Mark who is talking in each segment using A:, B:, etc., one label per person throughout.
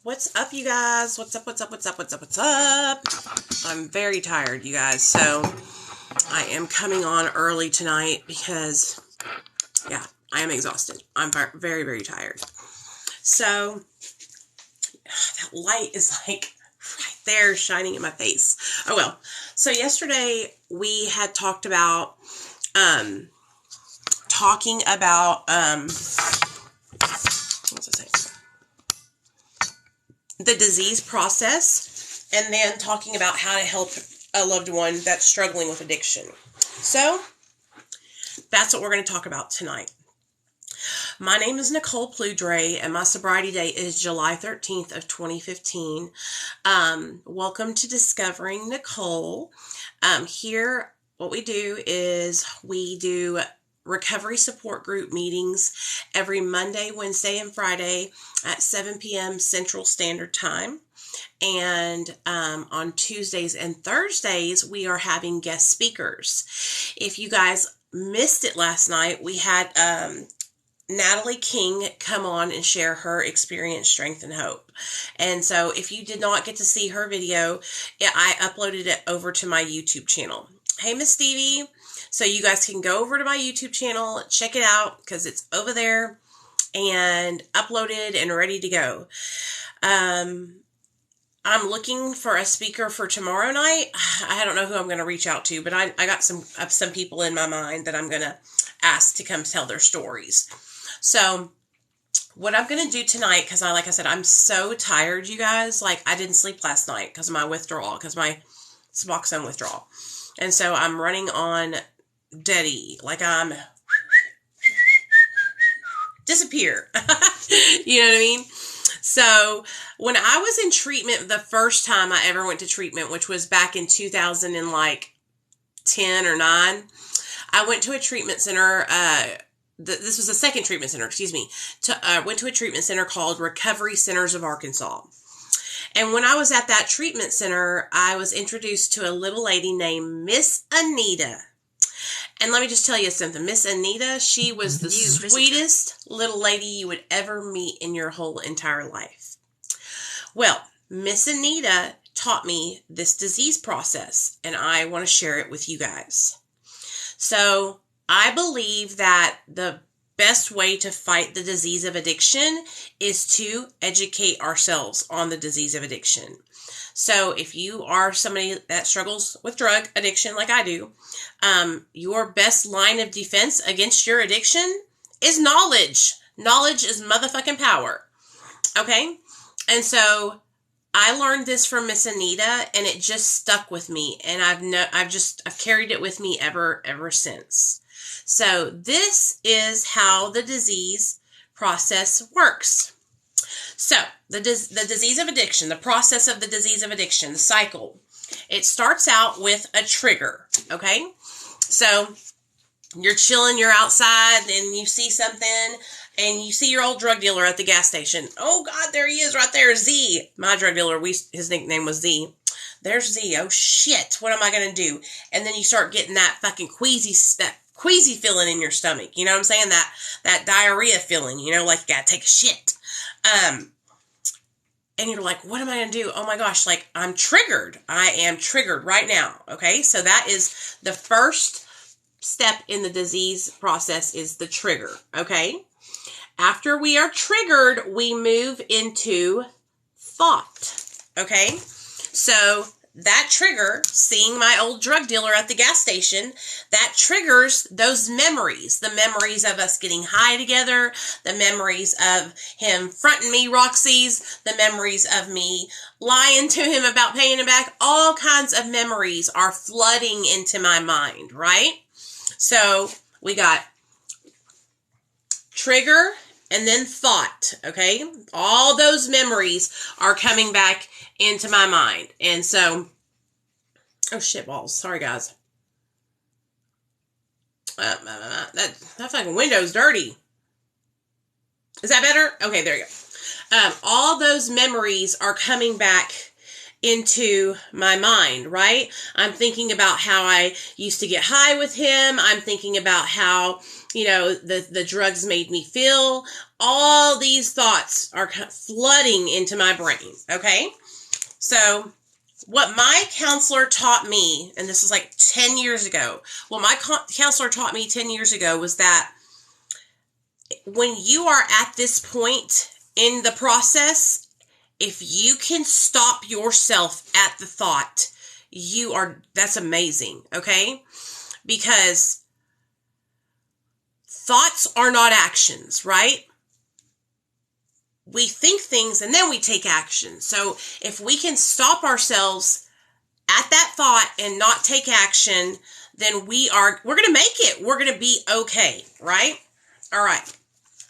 A: What's up, you guys? What's up? I'm very tired, you guys, so I am coming on early tonight because, yeah, I am exhausted. I'm very, very tired. So, that light is like right there shining in my face. Oh, well. So, yesterday we had talked about, what's it saying? The disease process, and then talking about how to help a loved one that's struggling with addiction. So, that's what we're going to talk about tonight. My name is Nicole Pludre, and my sobriety date is July 13th of 2015. Welcome to Discovering Nicole. Here, what we do is we do recovery support group meetings every Monday, Wednesday, and Friday at 7 p.m. Central Standard Time. And on Tuesdays and Thursdays, we are having guest speakers. If you guys missed it last night, we had Natalie King come on and share her experience, strength, and hope. And so if you did not get to see her video, I uploaded it over to my YouTube channel. Hey, Miss Stevie. So you guys can go over to my YouTube channel, check it out, because it's over there and uploaded and ready to go. I'm looking for a speaker for tomorrow night. I don't know who I'm going to reach out to, but I got some people in my mind that I'm going to ask to come tell their stories. So what I'm going to do tonight, because like I said, I'm so tired, you guys. Like, I didn't sleep last night because of my withdrawal, because my Suboxone withdrawal. And so I'm running on Daddy, like I'm disappear. You know what I mean? So when I was in treatment, the first time I ever went to treatment, which was back in 2010 or 9, I went to a treatment center. This was the second treatment center, went to a treatment center called Recovery Centers of Arkansas. And when I was at that treatment center, I was introduced to a little lady named Miss Anita. And let me just tell you something. Miss Anita, she was the sweetest little lady you would ever meet in your whole entire life. Well, Miss Anita taught me this disease process, and I want to share it with you guys. So, I believe that the best way to fight the disease of addiction is to educate ourselves on the disease of addiction. So if you are somebody that struggles with drug addiction like I do, your best line of defense against your addiction is knowledge. Knowledge is motherfucking power. Okay? And so I learned this from Miss Anita, and it just stuck with me, and I've carried it with me ever since. So this is how the disease process works. So the disease of addiction, the process of the disease of addiction, the cycle, it starts out with a trigger, okay? So you're chilling, you're outside, and you see something, and you see your old drug dealer at the gas station. Oh, God, there he is right there, Z. My drug dealer, his nickname was Z. There's Z. Oh, shit, what am I going to do? And then you start getting that fucking queasy feeling in your stomach. You know what I'm saying? That diarrhea feeling, you know, like you gotta take a shit. And you're like, what am I going to do? Oh my gosh, like I'm triggered. I am triggered right now. Okay. So that is the first step in the disease process, is the trigger. Okay. After we are triggered, we move into thought. Okay. So that trigger, seeing my old drug dealer at the gas station, that triggers those memories. The memories of us getting high together, the memories of him fronting me Roxy's, the memories of me lying to him about paying him back. All kinds of memories are flooding into my mind, right? So we got trigger and then thought, okay? All those memories are coming back into my mind. And so, oh shit balls. Sorry, guys. That fucking window's dirty. Is that better? Okay, there you go. All those memories are coming back into my mind, right? I'm thinking about how I used to get high with him. I'm thinking about how, the drugs made me feel. All these thoughts are flooding into my brain, okay? So what my counselor taught me, and this is like 10 years ago, what my counselor taught me 10 years ago was that when you are at this point in the process, if you can stop yourself at the thought, that's amazing, okay? Because thoughts are not actions, right? We think things and then we take action. So if we can stop ourselves at that thought and not take action, then we're going to make it. We're going to be okay, right? All right.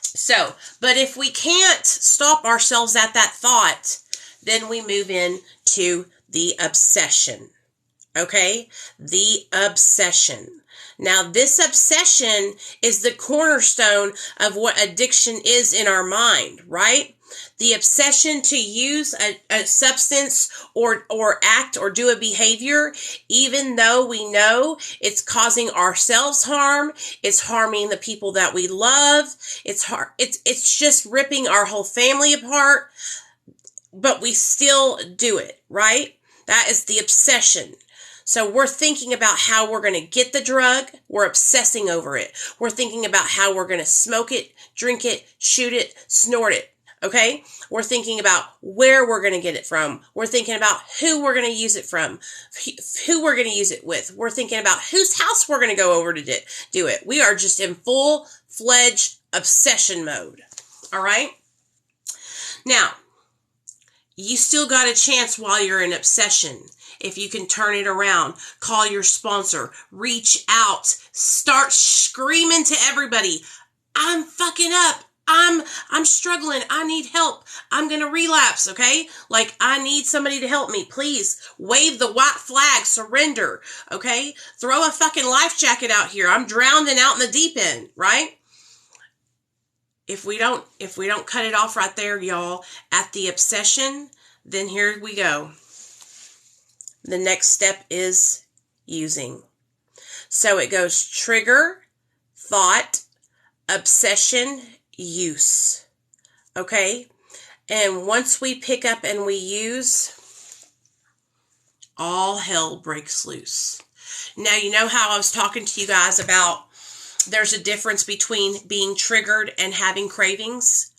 A: So, but if we can't stop ourselves at that thought, then we move into the obsession. Okay? The obsession. Now, this obsession is the cornerstone of what addiction is in our mind, right? The obsession to use a substance or act or do a behavior, even though we know it's causing ourselves harm, it's harming the people that we love, it's just ripping our whole family apart, but we still do it, right? That is the obsession. So we're thinking about how we're going to get the drug. We're obsessing over it. We're thinking about how we're going to smoke it, drink it, shoot it, snort it. Okay? We're thinking about where we're going to get it from. We're thinking about who we're going to use it from, who we're going to use it with. We're thinking about whose house we're going to go over to do it. We are just in full-fledged obsession mode. All right? Now, you still got a chance while you're in obsession. If you can turn it around, call your sponsor, reach out, start screaming to everybody. I'm fucking up. I'm struggling. I need help. I'm going to relapse. Okay. Like I need somebody to help me. Please wave the white flag, surrender. Okay. Throw a fucking life jacket out here. I'm drowning out in the deep end. Right. If we don't cut it off right there, y'all, at the obsession, then here we go. The next step is using. So it goes trigger, thought, obsession, use. Okay? And once we pick up and we use, all hell breaks loose. Now, you know how I was talking to you guys about there's a difference between being triggered and having cravings?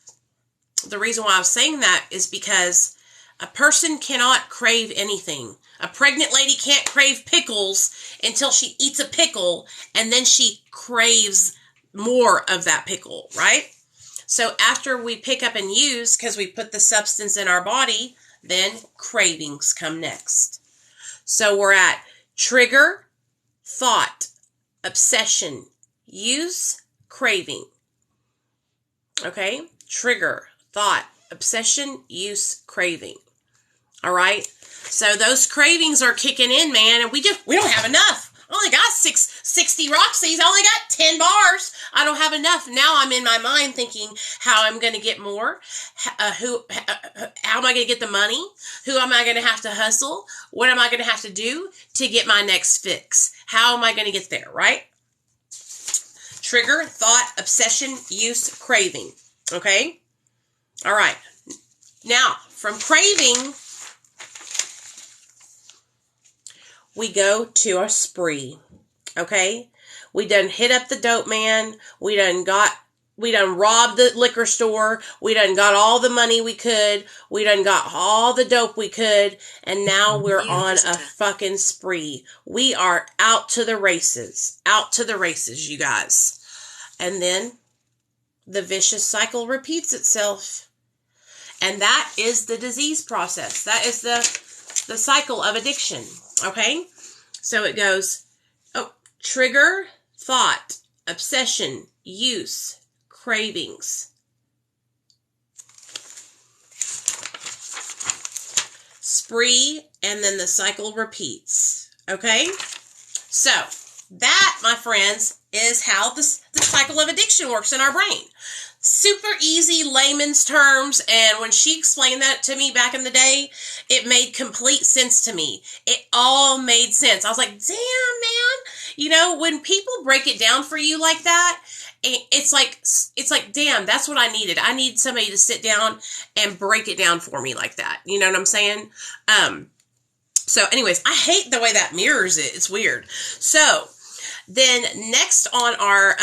A: The reason why I was saying that is because a person cannot crave anything. A pregnant lady can't crave pickles until she eats a pickle and then she craves more of that pickle, right? So after we pick up and use, because we put the substance in our body, then cravings come next. So we're at trigger, thought, obsession, use, craving. Okay? Trigger, thought, obsession, use, craving. All right? So those cravings are kicking in, man, and we don't have enough. I only got 60 Roxy's. I only got 10 bars. I don't have enough. Now I'm in my mind thinking how I'm going to get more. How am I going to get the money? Who am I going to have to hustle? What am I going to have to do to get my next fix? How am I going to get there, right? Trigger, thought, obsession, use, craving. Okay? All right. Now, from craving, we go to a spree, okay? We done hit up the dope man. We done robbed the liquor store. We done got all the money we could. We done got all the dope we could. And now we're on a fucking spree. We are out to the races. Out to the races, you guys. And then the vicious cycle repeats itself. And that is the disease process. That is the cycle of addiction. Okay? So it goes, trigger, thought, obsession, use, cravings. Spree, and then the cycle repeats. Okay? So, that, my friends, is how the cycle of addiction works in our brain. super easy layman's terms. And when she explained that to me back in the day, it made complete sense to me. It all made sense. I was like, damn, man. When people break it down for you like that, it's like, damn, that's what I needed. I need somebody to sit down and break it down for me like that. You know what I'm saying? So anyways, I hate the way that mirrors it. It's weird. So then next on our,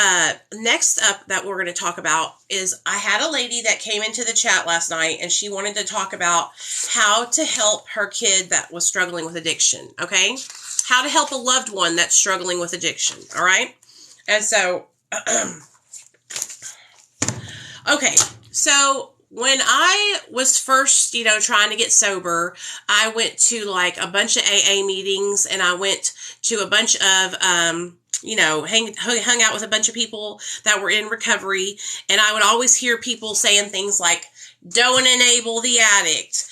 A: next up that we're going to talk about is I had a lady that came into the chat last night and she wanted to talk about how to help her kid that was struggling with addiction. Okay. How to help a loved one that's struggling with addiction. All right. And so, okay. So when I was first, trying to get sober, I went to like a bunch of AA meetings and I went to a bunch of, hung out with a bunch of people that were in recovery. And I would always hear people saying things like, don't enable the addict.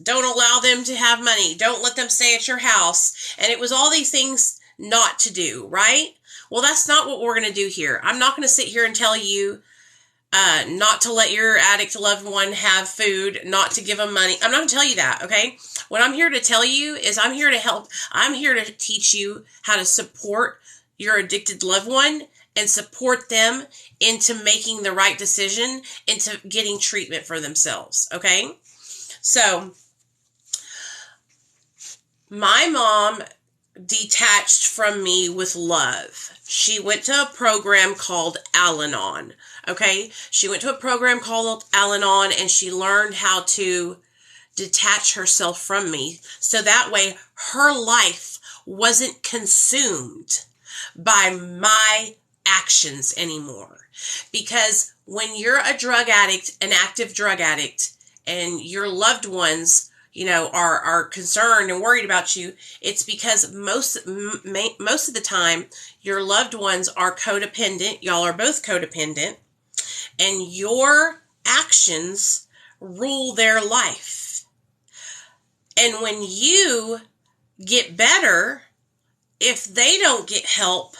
A: Don't allow them to have money. Don't let them stay at your house. And it was all these things not to do, right? Well, that's not what we're going to do here. I'm not going to sit here and tell you not to let your addict loved one have food, not to give them money. I'm not going to tell you that, okay? What I'm here to tell you is I'm here to help. I'm here to teach you how to support your addicted loved one and support them into making the right decision, into getting treatment for themselves, okay? So, my mom detached from me with love. She went to a program called Al-Anon. Okay? She went to a program called Al-Anon and she learned how to detach herself from me. So that way her life wasn't consumed by my actions anymore. Because when you're a drug addict, an active drug addict, and your loved ones are concerned and worried about you, it's because most of the time, your loved ones are codependent. Y'all are both codependent. And your actions rule their life. And when you get better, if they don't get help,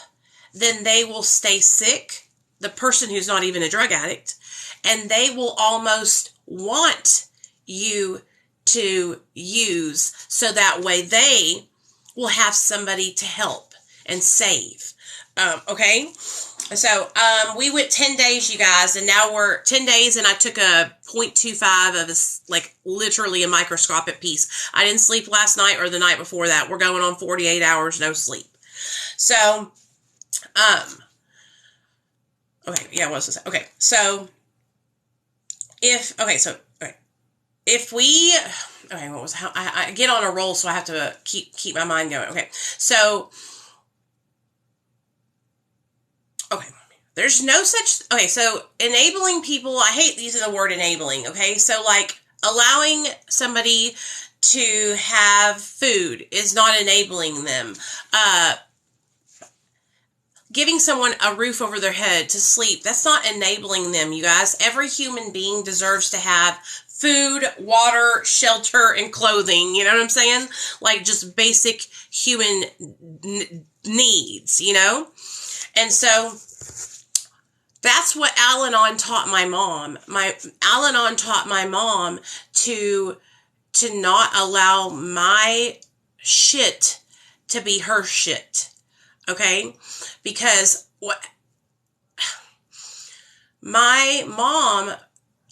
A: then they will stay sick, the person who's not even a drug addict, and they will almost want you to use so that way they will have somebody to help and save. Okay? So, we went 10 days, you guys, and now we're 10 days and I took a 0.25 of literally a microscopic piece. I didn't sleep last night or the night before that. We're going on 48 hours, no sleep. So, okay, yeah, what was I saying? Okay, so, I get on a roll, so I have to keep my mind going. Okay, so, there's no such, so enabling people, I hate using the word enabling, okay, so allowing somebody to have food is not enabling them. Giving someone a roof over their head to sleep, that's not enabling them, you guys. Every human being deserves to have food, water, shelter, and clothing. You know what I'm saying? Just basic human needs, And so that's what Al-Anon taught my mom. Al-Anon taught my mom to not allow my shit to be her shit. Okay? Because my mom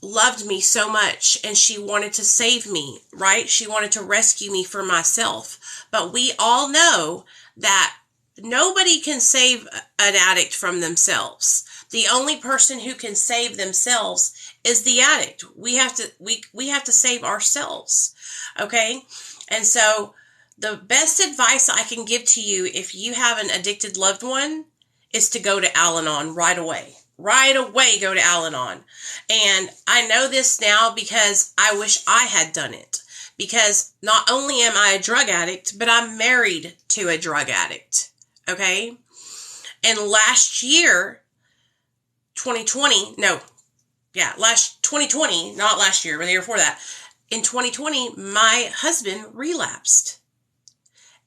A: loved me so much and she wanted to save me, right? She wanted to rescue me from myself. But we all know that nobody can save an addict from themselves. The only person who can save themselves is the addict. We have to save ourselves. Okay? And so the best advice I can give to you if you have an addicted loved one is to go to Al-Anon right away. Right away, go to Al-Anon. And I know this now because I wish I had done it. Because not only am I a drug addict, but I'm married to a drug addict. Okay? And last year, 2020, not last year, but the year before that. In 2020, my husband relapsed.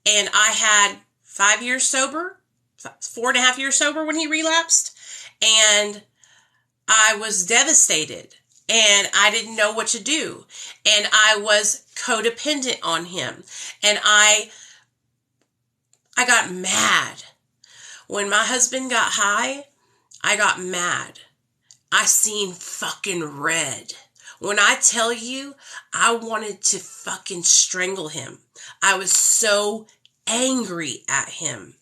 A: And I had 5 years sober, 4.5 years sober when he relapsed. And I was devastated and I didn't know what to do. And I was codependent on him. And I got mad. When my husband got high, I got mad. I seen fucking red. When I tell you, I wanted to fucking strangle him. I was so angry at him.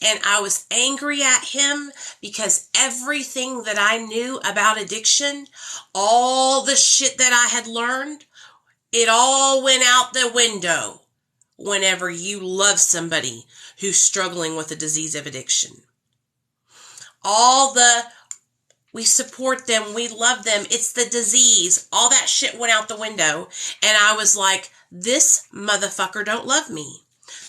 A: And I was angry at him because everything that I knew about addiction, all the shit that I had learned, it all went out the window whenever you love somebody who's struggling with a disease of addiction. We support them, we love them, it's the disease. All that shit went out the window. And I was like, this motherfucker don't love me.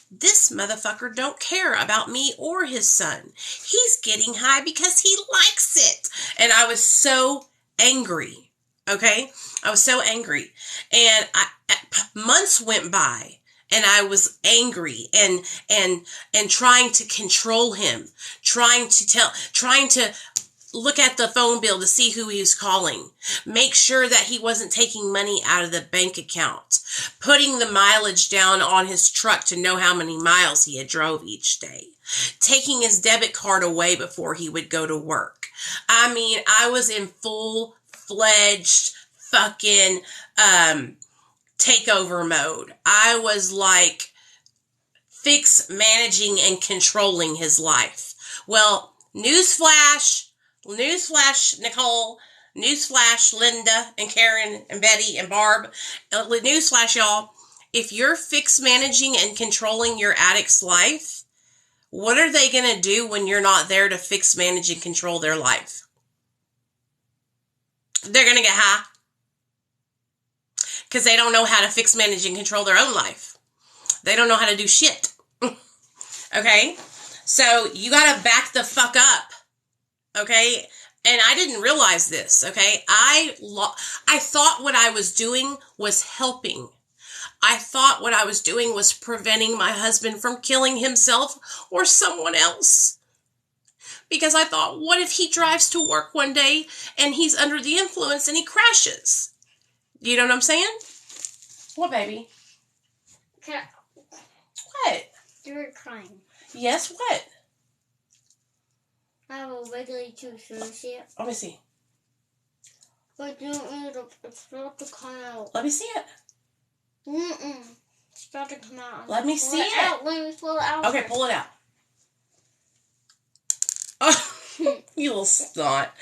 A: This motherfucker don't care about me or his son. He's getting high because he likes it. And I was so angry. Okay? I was so angry. And months went by. And I was angry and trying to control him, trying to look at the phone bill to see who he was calling, make sure that he wasn't taking money out of the bank account, putting the mileage down on his truck to know how many miles he had drove each day, taking his debit card away before he would go to work. I mean, I was in full-fledged fucking takeover mode. I was like fix, managing, and controlling his life. Well, newsflash, Nicole, newsflash, Linda, and Karen, and Betty, and Barb. Newsflash, y'all. If you're fix, managing, and controlling your addict's life, what are they going to do when you're not there to fix, manage, and control their life? They're going to get high. Because they don't know how to fix, manage, and control their own life. They don't know how to do shit. Okay? So you got to back the fuck up. Okay? And I didn't realize this. Okay? I thought what I was doing was helping. I thought what I was doing was preventing my husband from killing himself or someone else. Because I thought, what if he drives to work one day and he's under the influence and he crashes? You know what I'm saying? What, baby? What?
B: You were crying.
A: Yes, what?
B: I have a wiggly tooth. Can you see it?
A: Let me see.
B: But you don't need to. It's about to come out.
A: Let me see it.
B: It's about to come out.
A: Let me see it.
B: Out. Let me pull it out.
A: Okay, pull it out. Oh, you little snot.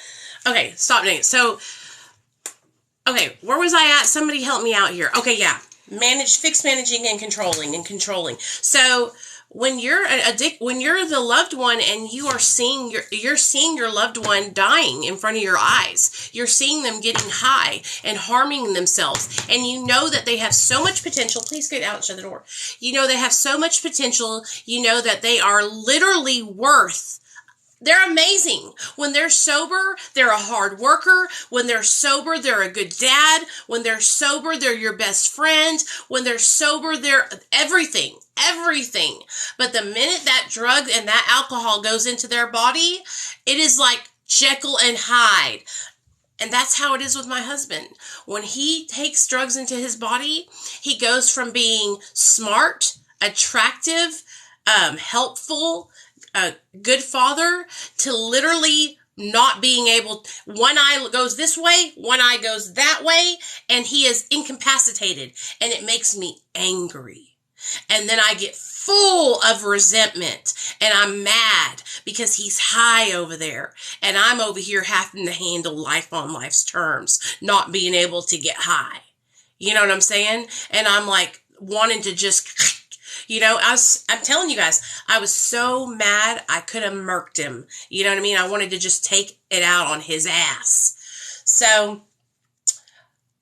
A: Okay, stop doing it. So, okay, where was I at? Somebody help me out here. Okay, yeah. Fix, managing, and controlling. So when you're when you're the loved one and you are seeing you're seeing your loved one dying in front of your eyes, you're seeing them getting high and harming themselves, and you know that they have so much potential. Please get out and shut the door. You know they have so much potential. You know that they are literally worth. They're amazing. When they're sober, they're a hard worker. When they're sober, they're a good dad. When they're sober, they're your best friend. When they're sober, they're everything. But the minute that drug and that alcohol goes into their body, it is like Jekyll and Hyde. And that's how it is with my husband. When he takes drugs into his body, he goes from being smart, attractive, helpful, a good father to literally not being able, one eye goes this way, one eye goes that way, and he is incapacitated, and it makes me angry. And then I get full of resentment, and I'm mad because he's high over there, and I'm over here having to handle life on life's terms, not being able to get high. You know what I'm saying? And I'm like wanting to just... You know, I'm telling you guys, I was so mad I could have murked him. You know what I mean? I wanted to just take it out on his ass. So,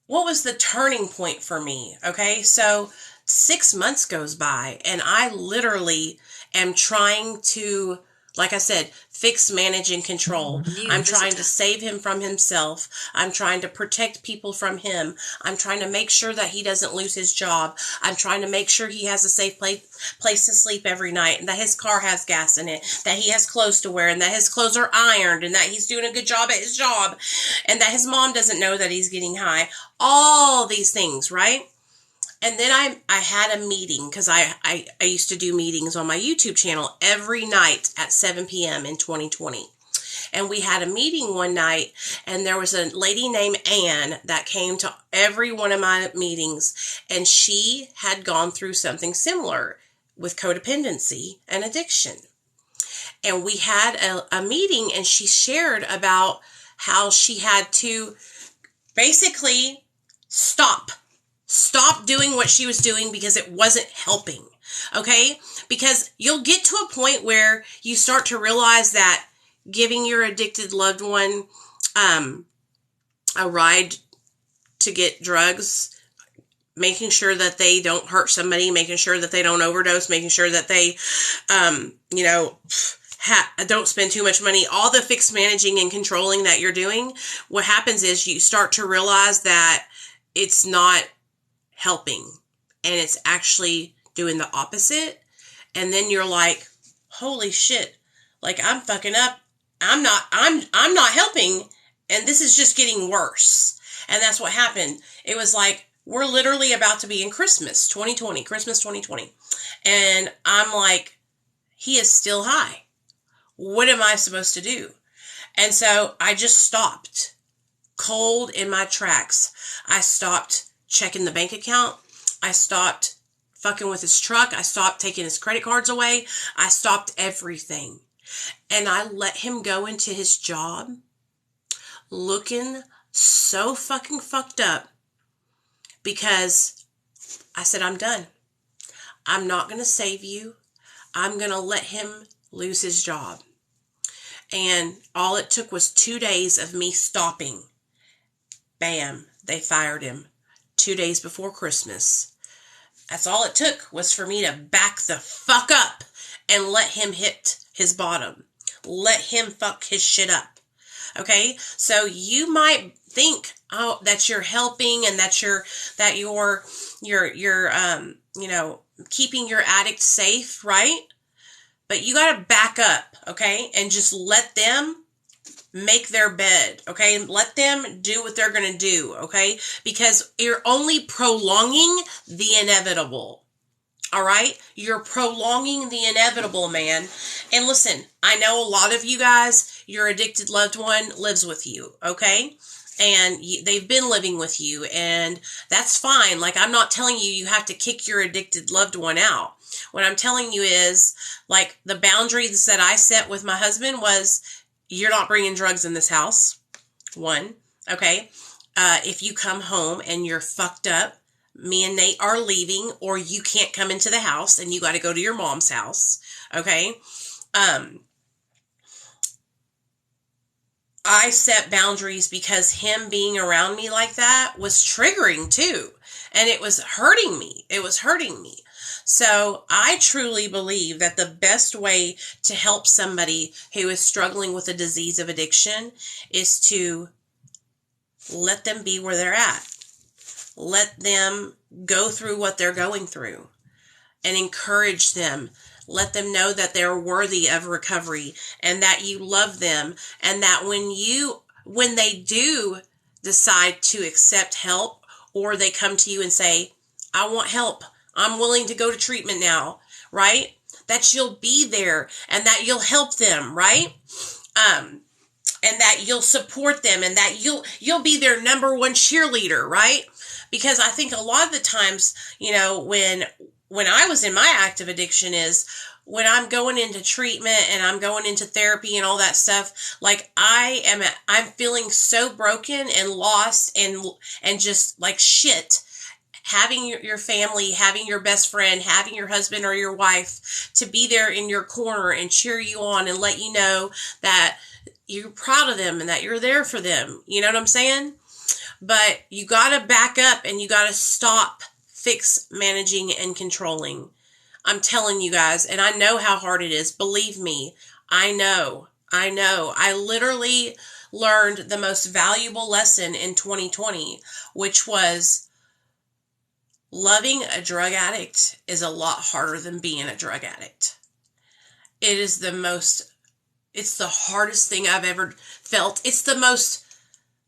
A: what was the turning point for me? Okay, so 6 months goes by and I literally am trying to Like I said, fix, manage, and control. I'm trying to save him from himself. I'm trying to protect people from him. I'm trying to make sure that he doesn't lose his job. I'm trying to make sure he has a safe place to sleep every night, and that his car has gas in it, that he has clothes to wear, and that his clothes are ironed, and that he's doing a good job at his job, and that his mom doesn't know that he's getting high. All these things, right? And then I had a meeting, because I used to do meetings on my YouTube channel every night at 7 p.m. in 2020. And we had a meeting one night, and there was a lady named Ann that came to every one of my meetings, and she had gone through something similar with codependency and addiction. And we had a meeting, and she shared about how she had to basically stop doing what she was doing because it wasn't helping. Okay? Because you'll get to a point where you start to realize that giving your addicted loved one a ride to get drugs, making sure that they don't hurt somebody, making sure that they don't overdose, making sure that they, don't spend too much money, all the fixed managing and controlling that you're doing, what happens is you start to realize that it's not helping, and it's actually doing the opposite. And then you're like, holy shit, like I'm fucking up. I'm not helping, and this is just getting worse. And that's what happened. It was like, we're literally about to be in Christmas 2020. And I'm like, he is still high. What am I supposed to do? And so I just stopped cold in my tracks. I stopped checking the bank account. I stopped fucking with his truck. I stopped taking his credit cards away. I stopped everything. And I let him go into his job looking so fucking fucked up, because I said, I'm done. I'm not going to save you. I'm going to let him lose his job. And all it took was 2 days of me stopping. Bam, they fired him 2 days before Christmas. That's all it took, was for me to back the fuck up and let him hit his bottom. Let him fuck his shit up. Okay? So you might think, oh, that you're helping and that you're keeping your addict safe, right? But you got to back up, okay? And just let them make their bed, okay? Let them do what they're going to do, okay? Because you're only prolonging the inevitable, all right? You're prolonging the inevitable, man. And listen, I know a lot of you guys, your addicted loved one lives with you, okay? And they've been living with you, and that's fine. Like, I'm not telling you have to kick your addicted loved one out. What I'm telling you is, like, the boundaries that I set with my husband was, you're not bringing drugs in this house. One, okay? If you come home and you're fucked up, me and Nate are leaving, or you can't come into the house and you got to go to your mom's house, okay? I set boundaries because him being around me like that was triggering too. And it was hurting me. So I truly believe that the best way to help somebody who is struggling with a disease of addiction is to let them be where they're at. Let them go through what they're going through and encourage them. Let them know that they're worthy of recovery and that you love them, and that when they do decide to accept help, or they come to you and say, I want help, I'm willing to go to treatment now, right? That you'll be there and that you'll help them, right? And that you'll support them, and that you'll be their number one cheerleader, right? Because I think a lot of the times, when I was in my active addiction is when I'm going into treatment and I'm going into therapy and all that stuff, like I'm feeling so broken and lost and just like shit. Having your family, having your best friend, having your husband or your wife to be there in your corner and cheer you on and let you know that you're proud of them and that you're there for them. You know what I'm saying? But you got to back up and you got to stop fix, managing, and controlling. I'm telling you guys, and I know how hard it is. Believe me, I know. I literally learned the most valuable lesson in 2020, which was loving a drug addict is a lot harder than being a drug addict. It's the hardest thing I've ever felt. It's the most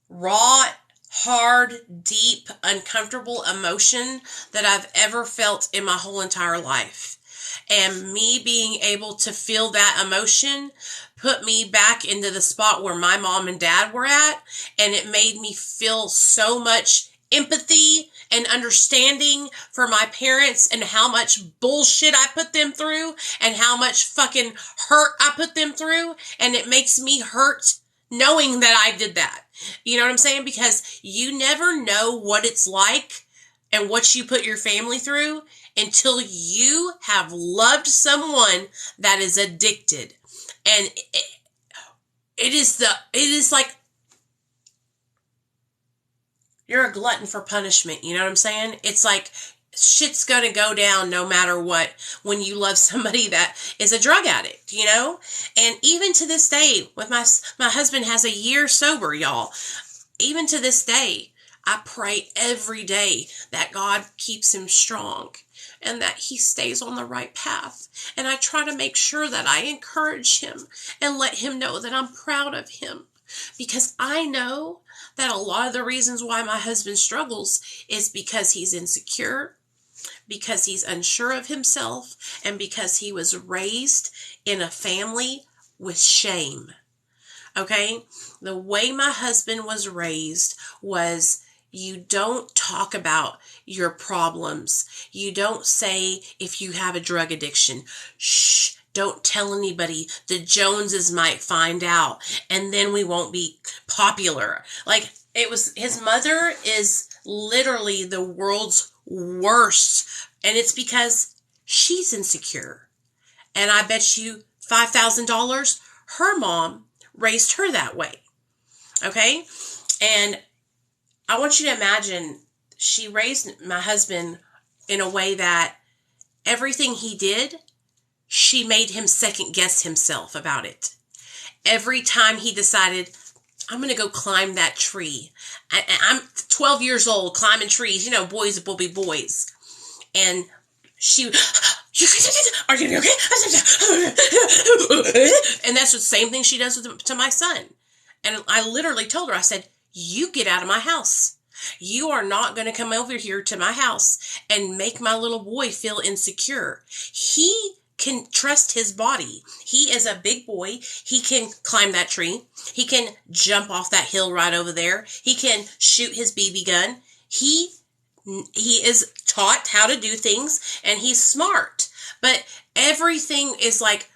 A: raw, hard, deep, uncomfortable emotion that I've ever felt in my whole entire life. And me being able to feel that emotion put me back into the spot where my mom and dad were at. And it made me feel so much empathy and understanding for my parents and how much bullshit I put them through and how much fucking hurt I put them through. And it makes me hurt knowing that I did that. You know what I'm saying? Because you never know what it's like and what you put your family through until you have loved someone that is addicted. And it is like you're a glutton for punishment. You know what I'm saying? It's like shit's gonna go down no matter what when you love somebody that is a drug addict, you know? And even to this day, with my husband has a year sober, y'all. Even to this day, I pray every day that God keeps him strong and that he stays on the right path. And I try to make sure that I encourage him and let him know that I'm proud of him. Because I know that a lot of the reasons why my husband struggles is because he's insecure, because he's unsure of himself, and because he was raised in a family with shame. Okay? The way my husband was raised was you don't talk about your problems. You don't say if you have a drug addiction. Shh. Don't tell anybody. The Joneses might find out and then we won't be popular. Like his mother is literally the world's worst. And it's because she's insecure. And I bet you $5,000 her mom raised her that way. Okay? And I want you to imagine she raised my husband in a way that everything he did, she made him second guess himself about it. Every time he decided, I'm going to go climb that tree. I'm 12 years old climbing trees. You know, boys will be boys. And she, are you okay? And that's the same thing she does to my son. And I literally told her, I said, you get out of my house. You are not going to come over here to my house and make my little boy feel insecure. He can trust his body. He is a big boy. He can climb that tree. He can jump off that hill right over there. He can shoot his BB gun. He is taught how to do things and he's smart. But everything is like,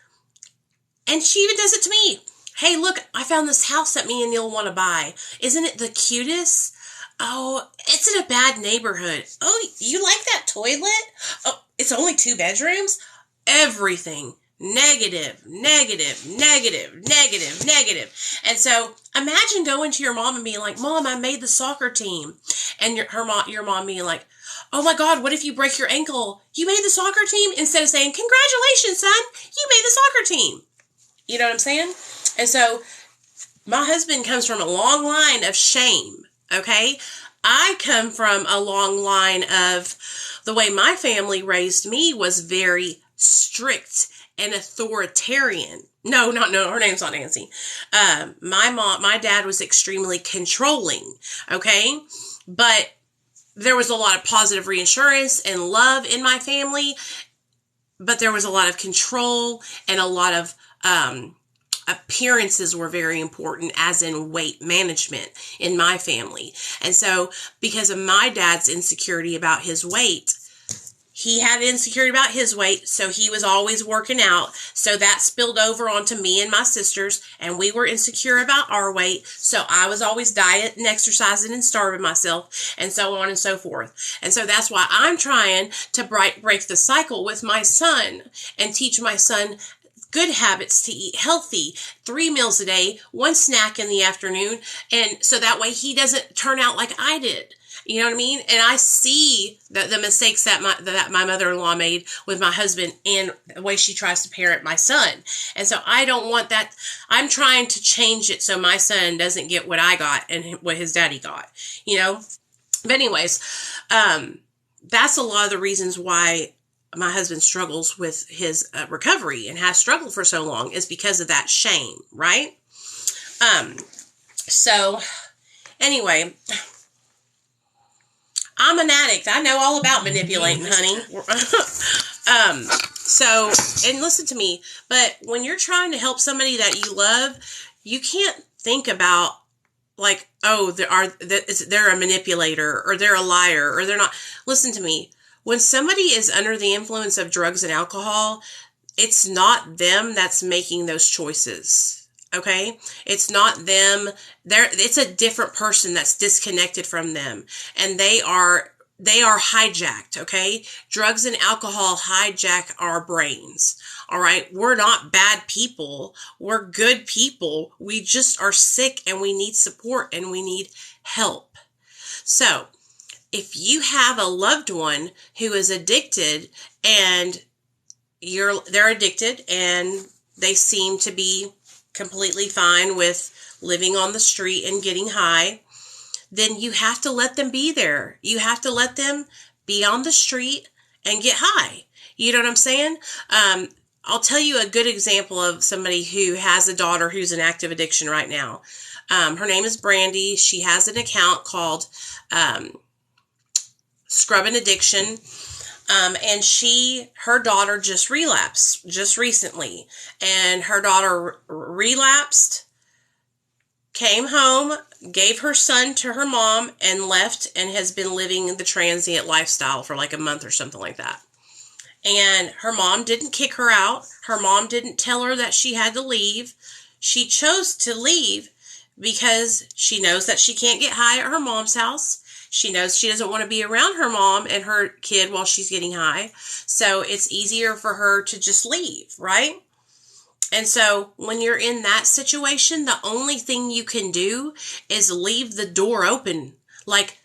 A: and she even does it to me. Hey, look, I found this house that me and Neil want to buy. Isn't it the cutest? Oh, it's in a bad neighborhood. Oh, you like that toilet? Oh, it's only 2 bedrooms? Everything. Negative. And so imagine going to your mom and being like, Mom, I made the soccer team. And your mom being like, oh my God, what if you break your ankle? You made the soccer team? Instead of saying, congratulations, son, you made the soccer team. You know what I'm saying? And so my husband comes from a long line of shame. Okay? I come from a long line of the way my family raised me was very strict and authoritarian. No, her name's not Nancy. My dad was extremely controlling. Okay? But there was a lot of positive reassurance and love in my family, but there was a lot of control and a lot of appearances were very important, as in weight management in my family. And so because of my dad's insecurity about his weight, he had insecurity about his weight, so he was always working out. So that spilled over onto me and my sisters, and we were insecure about our weight. So I was always dieting and exercising and starving myself, and so on and so forth. And so that's why I'm trying to break the cycle with my son and teach my son good habits to eat healthy, 3 meals a day, 1 snack in the afternoon. And so that way he doesn't turn out like I did. You know what I mean? And I see the mistakes that my mother-in-law made with my husband and the way she tries to parent my son. And so I don't want that. I'm trying to change it so my son doesn't get what I got and what his daddy got, you know? But anyways, that's a lot of the reasons why my husband struggles with his recovery and has struggled for so long is because of that shame, right? So anyway, I'm an addict. I know all about manipulating, honey. So, and listen to me, but when you're trying to help somebody that you love, you can't think about like, oh, they're a manipulator or they're a liar or they're not. Listen to me. When somebody is under the influence of drugs and alcohol, it's not them that's making those choices. Okay? It's not them. It's a different person that's disconnected from them. And they are hijacked, okay? Drugs and alcohol hijack our brains. All right? We're not bad people. We're good people. We just are sick and we need support and we need help. So, if you have a loved one who is addicted and they're addicted and they seem to be completely fine with living on the street and getting high, then you have to let them be there. You have to let them be on the street and get high. You know what I'm saying? I'll tell you a good example of somebody who has a daughter who's in active addiction right now. Her name is Brandy. She has an account called Scrubbing Addiction. And her daughter just relapsed just recently. And her daughter relapsed, came home, gave her son to her mom, and left and has been living the transient lifestyle for like a month or something like that. And her mom didn't kick her out. Her mom didn't tell her that she had to leave. She chose to leave because she knows that she can't get high at her mom's house. She knows she doesn't want to be around her mom and her kid while she's getting high. So it's easier for her to just leave, right? And so when you're in that situation, the only thing you can do is leave the door open. Like,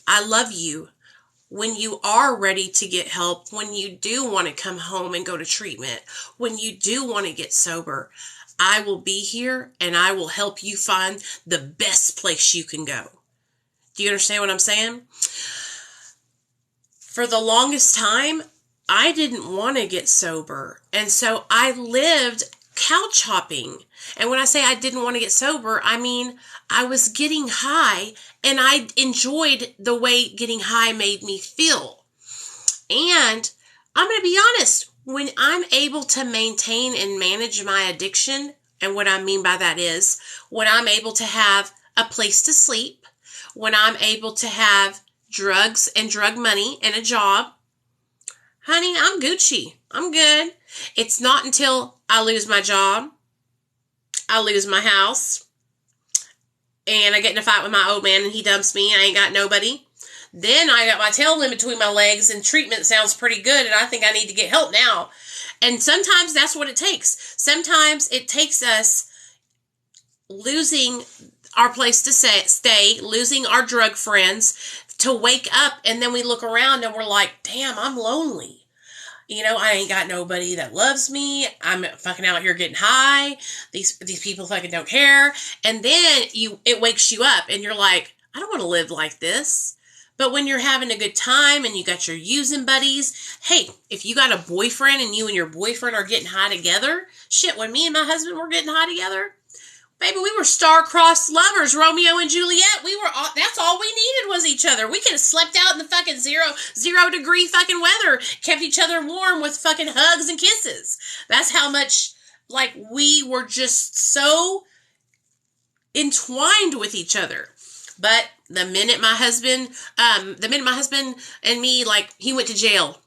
A: I love you. When you are ready to get help, when you do want to come home and go to treatment, when you do want to get sober, I will be here and I will help you find the best place you can go. Do you understand what I'm saying? For the longest time, I didn't want to get sober. And so I lived couch hopping. And when I say I didn't want to get sober, I mean I was getting high and I enjoyed the way getting high made me feel. And I'm going to be honest, when I'm able to maintain and manage my addiction, and what I mean by that is when I'm able to have a place to sleep, when I'm able to have drugs and drug money and a job, honey, I'm Gucci. I'm good. It's not until I lose my job, I lose my house, and I get in a fight with my old man and he dumps me and I ain't got nobody. Then I got my tail in between my legs and treatment sounds pretty good and I think I need to get help now. And sometimes that's what it takes. Sometimes it takes us losing our place to stay, losing our drug friends to wake up, and then we look around and we're like, damn, I'm lonely. You know, I ain't got nobody that loves me. I'm fucking out here getting high. These people fucking don't care. And then it wakes you up and you're like, I don't want to live like this. But when you're having a good time and you got your using buddies, hey, if you got a boyfriend and you and your boyfriend are getting high together, shit, when me and my husband were getting high together, baby, we were star-crossed lovers, Romeo and Juliet. That's all we needed was each other. We could have slept out in the fucking zero degree fucking weather, kept each other warm with fucking hugs and kisses. That's how much, like, we were just so entwined with each other. But the minute my husband and me, like, he went to jail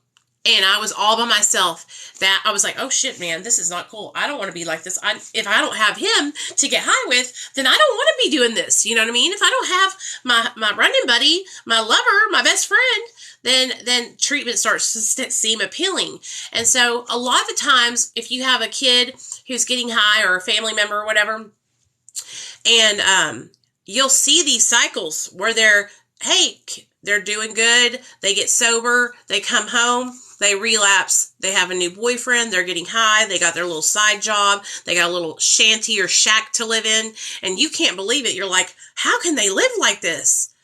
A: and I was all by myself, that I was like, oh shit, man, this is not cool. I don't want to be like this. If I don't have him to get high with, then I don't want to be doing this. You know what I mean? If I don't have my running buddy, my lover, my best friend, then treatment starts to seem appealing. And so a lot of the times, if you have a kid who's getting high or a family member or whatever, and you'll see these cycles where they're hey, they're doing good. They get sober. They come home. They relapse. They have a new boyfriend. They're getting high. They got their little side job. They got a little shanty or shack to live in. And you can't believe it. You're like, how can they live like this?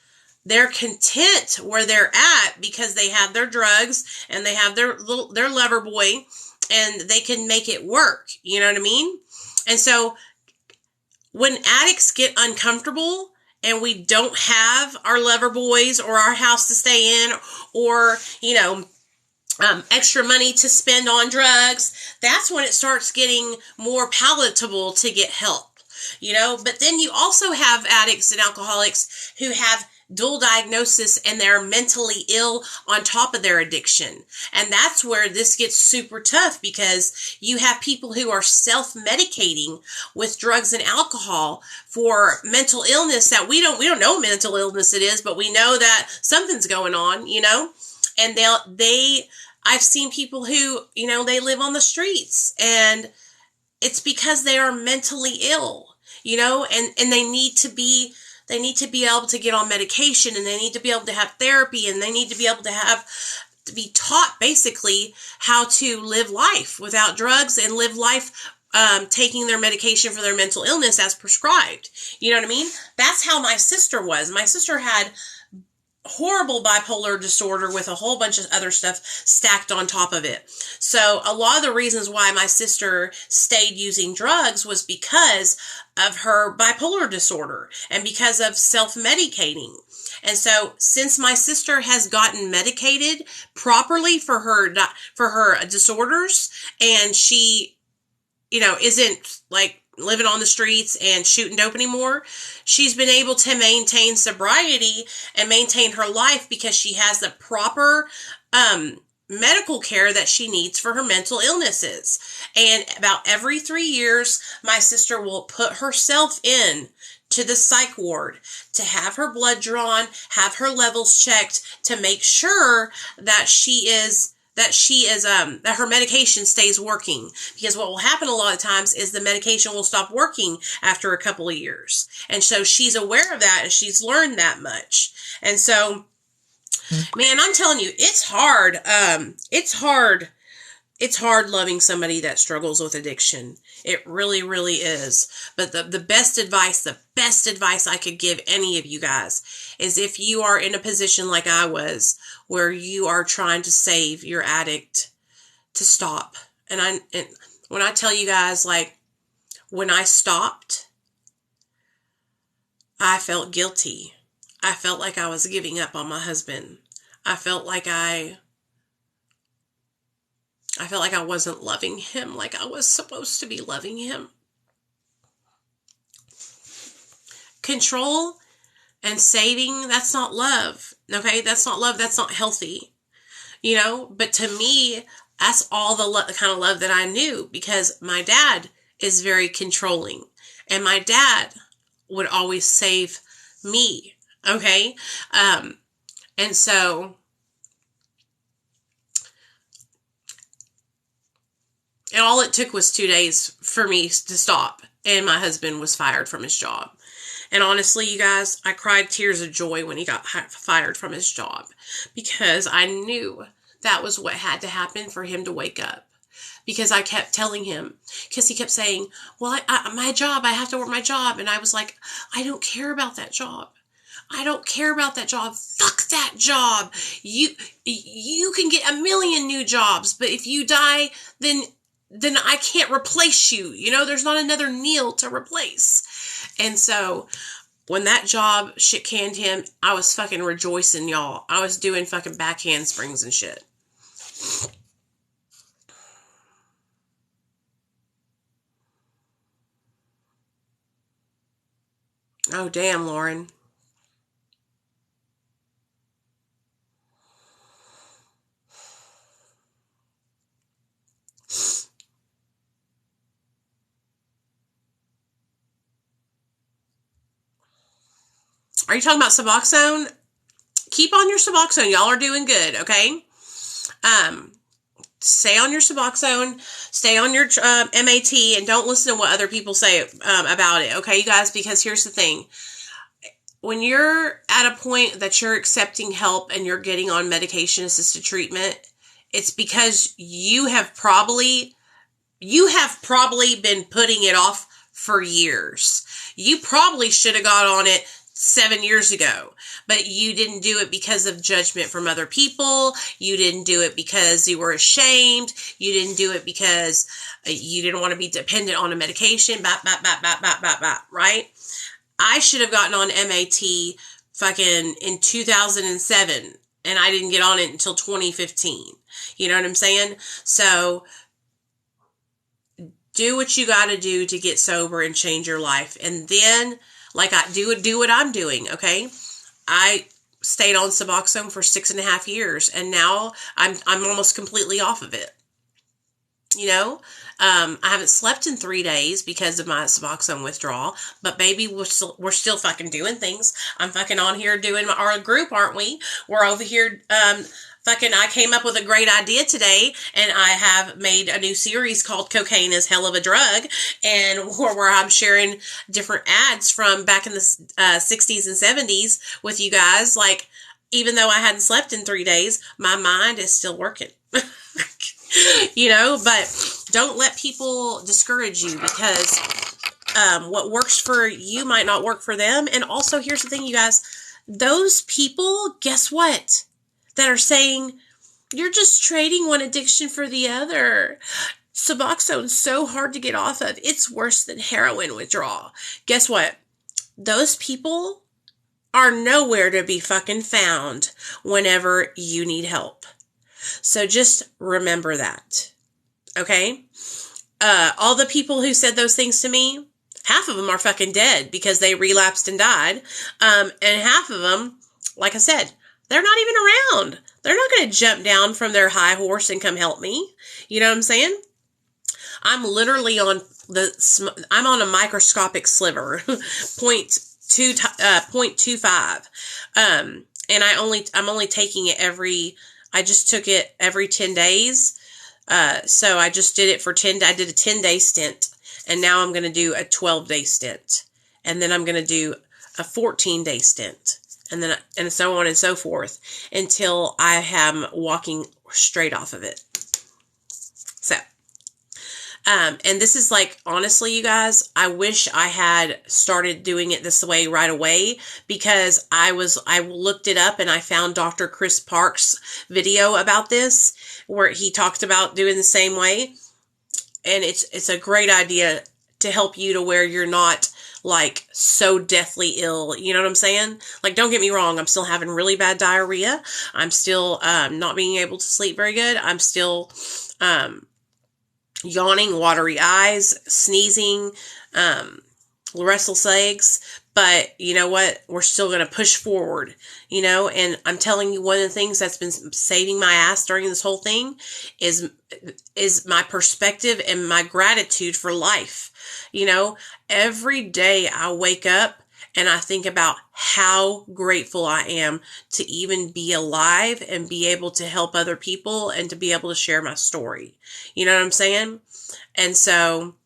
A: They're content where they're at because they have their drugs and they have their lover boy and they can make it work. You know what I mean? And so when addicts get uncomfortable and we don't have our lover boys or our house to stay in or, extra money to spend on drugs, that's when it starts getting more palatable to get help, But then you also have addicts and alcoholics who have dual diagnosis and they're mentally ill on top of their addiction. And that's where this gets super tough because you have people who are self-medicating with drugs and alcohol for mental illness that we don't know what mental illness it is, but we know that something's going on, and I've seen people who, they live on the streets and it's because they are mentally ill, and they need to be able to get on medication and they need to be able to have therapy and they need to be able to be taught basically how to live life without drugs and live life taking their medication for their mental illness as prescribed. You know what I mean? That's how my sister was. My sister had horrible bipolar disorder with a whole bunch of other stuff stacked on top of it. So a lot of the reasons why my sister stayed using drugs was because of her bipolar disorder and because of self-medicating. And so since my sister has gotten medicated properly for her disorders and she, isn't like living on the streets and shooting dope anymore, she's been able to maintain sobriety and maintain her life because she has the proper medical care that she needs for her mental illnesses. And about every 3 years, my sister will put herself in to the psych ward to have her blood drawn, have her levels checked to make sure that that her medication stays working. Because what will happen a lot of times is the medication will stop working after a couple of years. And so she's aware of that and she's learned that much. And so, man, I'm telling you, it's hard. It's hard loving somebody that struggles with addiction. It really, really is. But the best advice I could give any of you guys is if you are in a position like I was, where you are trying to save your addict, to stop. And when I tell you guys, like, when I stopped, I felt guilty. I felt like I was giving up on my husband. I felt like I wasn't loving him like I was supposed to be loving him. Control and saving, that's not love. Okay? That's not love. That's not healthy. But to me, that's all the kind of love that I knew because my dad is very controlling and my dad would always save me. Okay? And so and all it took was 2 days for me to stop. And my husband was fired from his job. And honestly, you guys, I cried tears of joy when he got fired from his job. Because I knew that was what had to happen for him to wake up. Because I kept telling him. Because he kept saying, well, my job, I have to work my job. And I was like, I don't care about that job. I don't care about that job. Fuck that job. You can get a million new jobs. But if you die, then I can't replace you. There's not another Neil to replace. And so when that job shit canned him, I was fucking rejoicing, y'all. I was doing fucking back handsprings and shit. Oh, damn, Lauren. Are you talking about Suboxone? Keep on your Suboxone. Y'all are doing good, okay? Stay on your Suboxone. Stay on your MAT, and don't listen to what other people say about it, okay, you guys? Because here's the thing. when you're at a point that you're accepting help and you're getting on medication assisted treatment, it's because you have probably been putting it off for years. You probably should have got on it 7 years ago, but you didn't do it because of judgment from other people. You didn't do it because you were ashamed. You didn't do it because you didn't want to be dependent on a medication, right? I should have gotten on MAT fucking in 2007, and I didn't get on it until 2015. You know what I'm saying? So do what you got to do to get sober and change your life. And then, like, I do what I'm doing, okay? I stayed on Suboxone for 6.5 years, and now I'm almost completely off of it. You know, I haven't slept in 3 days because of my Suboxone withdrawal, but baby, we're still fucking doing things. I'm fucking on here doing our group, aren't we? We're over here, I came up with a great idea today, and I have made a new series called Cocaine is Hell of a Drug, and where I'm sharing different ads from back in the 60s and 70s with you guys. Like, even though I hadn't slept in 3 days, my mind is still working. You know, but don't let people discourage you, because what works for you might not work for them. And also, here's the thing, you guys, those people, guess what? That are saying, you're just trading one addiction for the other. Suboxone's so hard to get off of. It's worse than heroin withdrawal. Guess what? Those people are nowhere to be fucking found whenever you need help. So just remember that. Okay? All the people who said those things to me, half of them are fucking dead because they relapsed and died. And half of them, like I said, they're not even around. They're not going to jump down from their high horse and come help me. You know what I'm saying? I'm literally on a microscopic sliver, 0.25. And I'm only taking it I just took it every 10 days. So I just did it for I did a 10-day stint, and now I'm going to do a 12-day stint. And then I'm going to do a 14-day stint. And so on and so forth until I am walking straight off of it. So, and this is like, honestly, you guys, I wish I had started doing it this way right away, because I looked it up and I found Dr. Chris Park's video about this, where he talked about doing the same way. And it's a great idea to help you to where you're not like so deathly ill. You know what I'm saying? Like, don't get me wrong. I'm still having really bad diarrhea. I'm still not being able to sleep very good. I'm still yawning, watery eyes, sneezing, restless legs. But you know what? We're still going to push forward, you know? And I'm telling you, one of the things that's been saving my ass during this whole thing is my perspective and my gratitude for life. You know, every day I wake up and I think about how grateful I am to even be alive and be able to help other people and to be able to share my story. You know what I'm saying? And so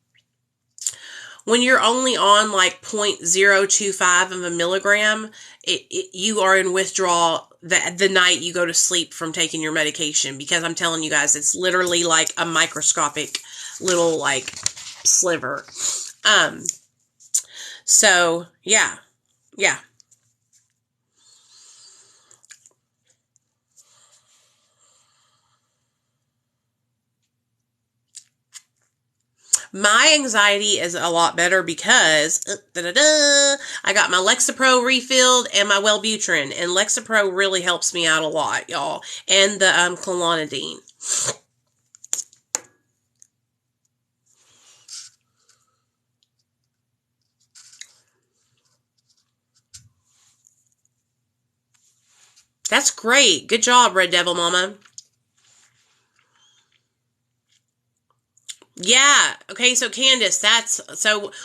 A: when you're only on like 0.025 of a milligram, you are in withdrawal the night you go to sleep from taking your medication, because I'm telling you guys, it's literally like a microscopic little like sliver. So yeah. My anxiety is a lot better because I got my Lexapro refilled and my Wellbutrin, and Lexapro really helps me out a lot, y'all, and the clonidine. That's great. Good job, Red Devil Mama. Yeah. Okay. So Candace, that's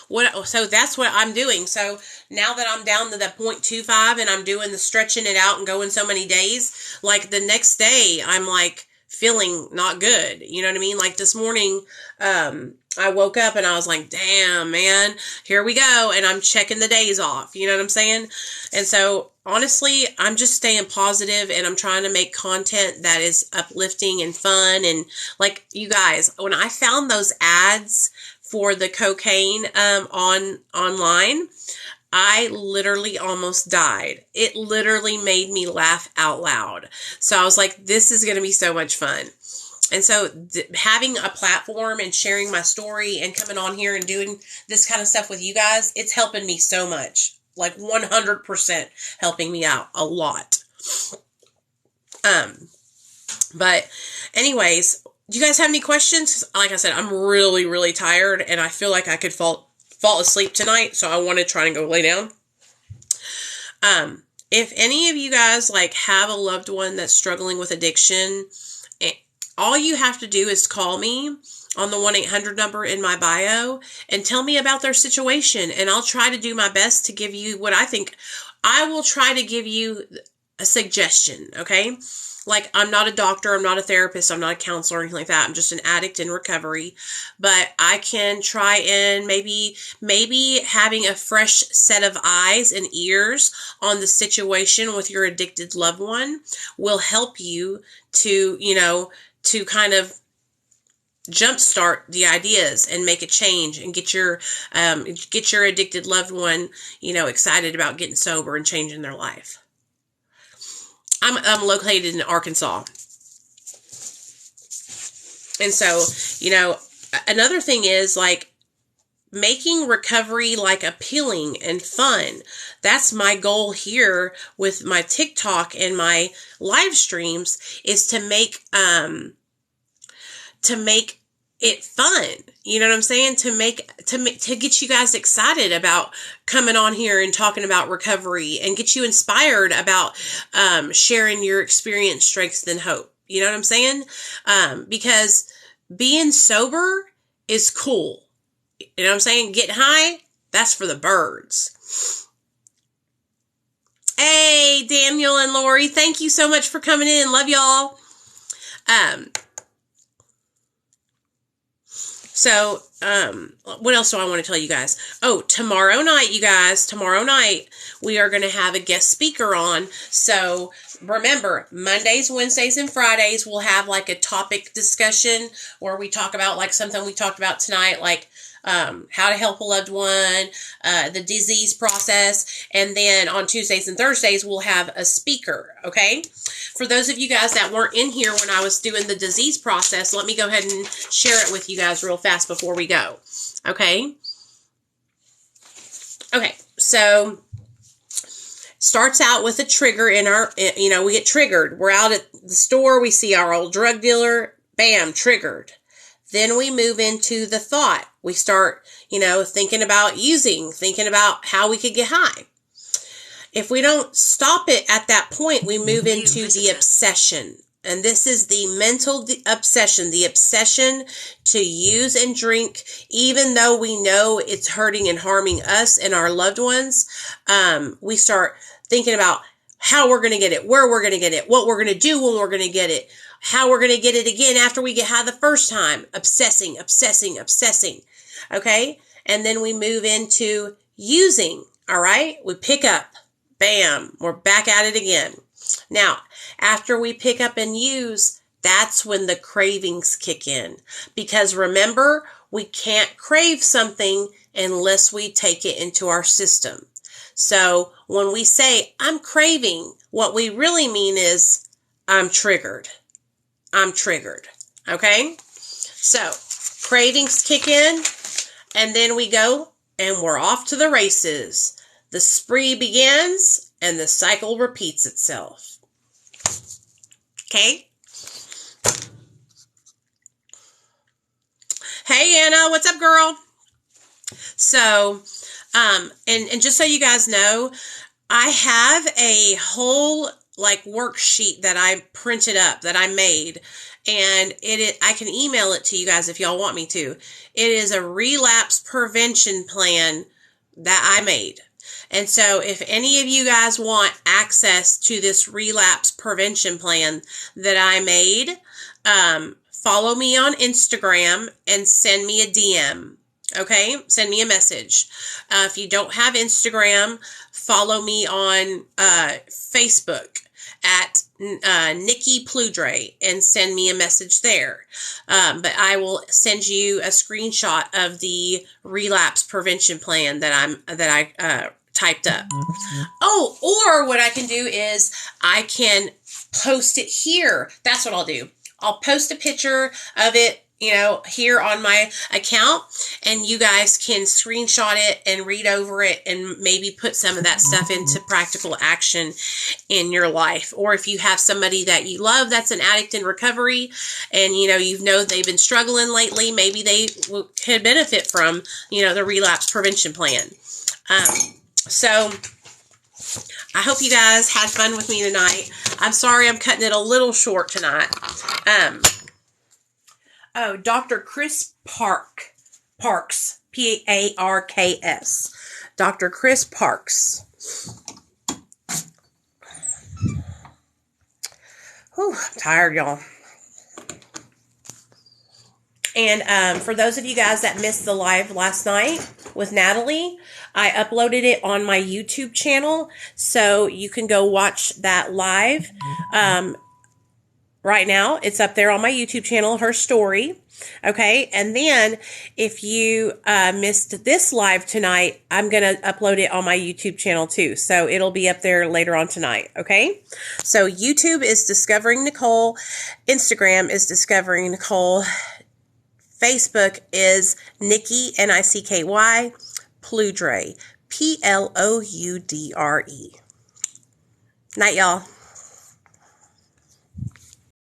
A: what I'm doing. So now that I'm down to that 0.25 and I'm doing the stretching it out and going so many days, like the next day I'm like feeling not good. You know what I mean? Like this morning, I woke up and I was like, damn, man, here we go. And I'm checking the days off. You know what I'm saying? And so honestly, I'm just staying positive and I'm trying to make content that is uplifting and fun. And like you guys, when I found those ads for the cocaine, online, I literally almost died. It literally made me laugh out loud. So I was like, this is going to be so much fun. And so having a platform and sharing my story and coming on here and doing this kind of stuff with you guys, it's helping me so much. Like 100% helping me out a lot. But anyways, do you guys have any questions? Like I said, I'm really, really tired and I feel like I could fall asleep tonight. So I want to try and go lay down. If any of you guys like have a loved one that's struggling with addiction, all you have to do is call me on the 1-800 number in my bio and tell me about their situation. And I'll try to do my best to give you what I think. I will try to give you a suggestion, okay? Like, I'm not a doctor, I'm not a therapist, I'm not a counselor or anything like that. I'm just an addict in recovery. But I can try and maybe having a fresh set of eyes and ears on the situation with your addicted loved one will help you to, to kind of jumpstart the ideas and make a change and get your addicted loved one, excited about getting sober and changing their life. I'm located in Arkansas. And so, another thing is like making recovery like appealing and fun. That's my goal here with my TikTok and my live streams is to make it fun. You know what I'm saying? To get you guys excited about coming on here and talking about recovery and get you inspired about sharing your experience, strengths, and hope. You know what I'm saying? Because being sober is cool. You know what I'm saying? Getting high, that's for the birds. Hey, Daniel and Lori, thank you so much for coming in. Love y'all. So, what else do I want to tell you guys? Oh, tomorrow night, we are going to have a guest speaker on. So remember, Mondays, Wednesdays, and Fridays, we'll have like a topic discussion where we talk about like something we talked about tonight, like how to help a loved one, the disease process. And then on Tuesdays and Thursdays, we'll have a speaker. Okay. For those of you guys that weren't in here when I was doing the disease process, let me go ahead and share it with you guys real fast before we go. Okay. Okay. So starts out with a trigger in our, we get triggered. We're out at the store. We see our old drug dealer. Bam, triggered. Then we move into the thought. We start, thinking about thinking about how we could get high. If we don't stop it at that point, we move into the obsession. And this is the mental obsession, the obsession to use and drink, even though we know it's hurting and harming us and our loved ones. We start thinking about how we're going to get it, where we're going to get it, what we're going to do when we're going to get it, how we're going to get it again after we get high the first time. Obsessing. Okay? And then we move into using. All right? We pick up. Bam. We're back at it again. Now, after we pick up and use, that's when the cravings kick in. Because remember, we can't crave something unless we take it into our system. So when we say, I'm craving, what we really mean is, I'm triggered. Okay? So, cravings kick in, and then we go, and we're off to the races. The spree begins, and the cycle repeats itself. Okay? Hey, Anna, what's up, girl? So, and just so you guys know, I have a whole worksheet that I printed up that I made, and I can email it to you guys if y'all want me to. It is a relapse prevention plan that I made. And so if any of you guys want access to this relapse prevention plan that I made, follow me on Instagram and send me a DM. Okay, send me a message. If you don't have Instagram, follow me on Facebook at Nikki Pludre and send me a message there. But I will send you a screenshot of the relapse prevention plan that I typed up. Oh, or what I can do is I can post it here. That's what I'll do. I'll post a picture of it, here on my account, and you guys can screenshot it and read over it and maybe put some of that stuff into practical action in your life. Or if you have somebody that you love that's an addict in recovery and, they've been struggling lately, maybe they could benefit from, the relapse prevention plan. So I hope you guys had fun with me tonight. I'm sorry I'm cutting it a little short tonight. Dr. Chris Parks, Parks, Dr. Chris Parks. Whew, I'm tired, y'all. And for those of you guys that missed the live last night with Natalie, I uploaded it on my YouTube channel, so you can go watch that live. Right now, it's up there on my YouTube channel, her story. Okay, and then if you missed this live tonight, I'm going to upload it on my YouTube channel too. So it'll be up there later on tonight. Okay, so YouTube is Discovering Nicole. Instagram is Discovering Nicole. Facebook is Nikki, Nicky, Pludre, Ploudre. Night, y'all.